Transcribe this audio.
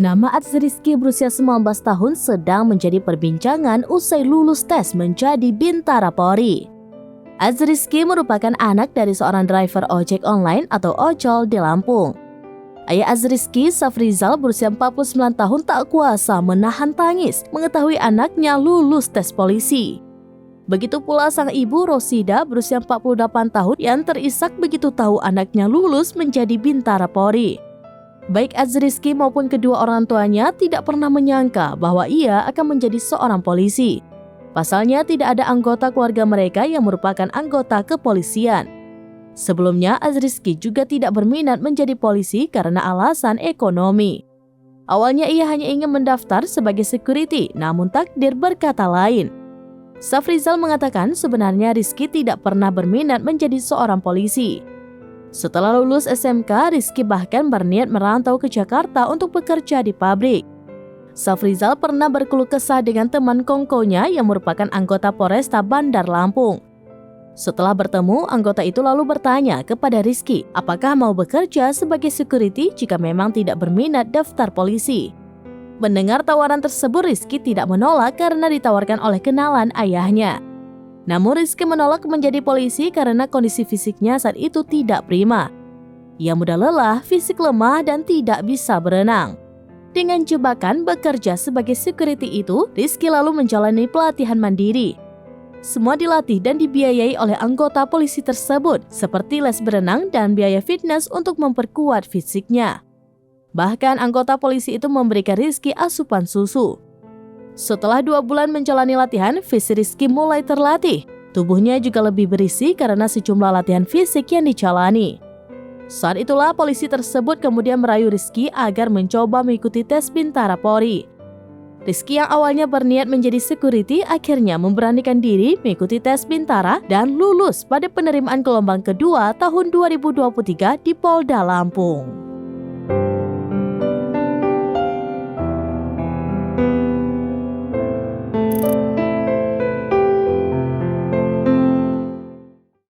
Nama Adzrizky berusia 19 tahun sedang menjadi perbincangan usai lulus tes menjadi Bintara Polri. Adzrizky merupakan anak dari seorang driver ojek online atau ojol di Lampung. Ayah Adzrizky, Safrizal, berusia 49 tahun tak kuasa menahan tangis mengetahui anaknya lulus tes polisi. Begitu pula sang ibu Rosida berusia 48 tahun yang terisak begitu tahu anaknya lulus menjadi Bintara Polri. Baik Adzrizky maupun kedua orang tuanya tidak pernah menyangka bahwa ia akan menjadi seorang polisi. Pasalnya tidak ada anggota keluarga mereka yang merupakan anggota kepolisian. Sebelumnya Adzrizky juga tidak berminat menjadi polisi karena alasan ekonomi. Awalnya ia hanya ingin mendaftar sebagai security, namun takdir berkata lain. Safrizal mengatakan sebenarnya Rizky tidak pernah berminat menjadi seorang polisi. Setelah lulus SMK, Rizky bahkan berniat merantau ke Jakarta untuk bekerja di pabrik. Safrizal pernah berkeluh kesah dengan teman kongkonya yang merupakan anggota Polresta Bandar Lampung. Setelah bertemu, anggota itu lalu bertanya kepada Rizky apakah mau bekerja sebagai security jika memang tidak berminat daftar polisi. Mendengar tawaran tersebut, Rizky tidak menolak karena ditawarkan oleh kenalan ayahnya. Namun Rizky menolak menjadi polisi karena kondisi fisiknya saat itu tidak prima. Ia mudah lelah, fisik lemah, dan tidak bisa berenang. Dengan jebakan bekerja sebagai security itu, Rizky lalu menjalani pelatihan mandiri. Semua dilatih dan dibiayai oleh anggota polisi tersebut, seperti les berenang dan biaya fitness untuk memperkuat fisiknya. Bahkan anggota polisi itu memberikan Rizky asupan susu. Setelah 2 bulan menjalani latihan, fisik Rizky mulai terlatih. Tubuhnya juga lebih berisi karena sejumlah latihan fisik yang dijalani. Saat itulah polisi tersebut kemudian merayu Rizky agar mencoba mengikuti tes Bintara Polri. Rizky yang awalnya berniat menjadi security akhirnya memberanikan diri mengikuti tes Bintara dan lulus pada penerimaan gelombang kedua tahun 2023 di Polda Lampung.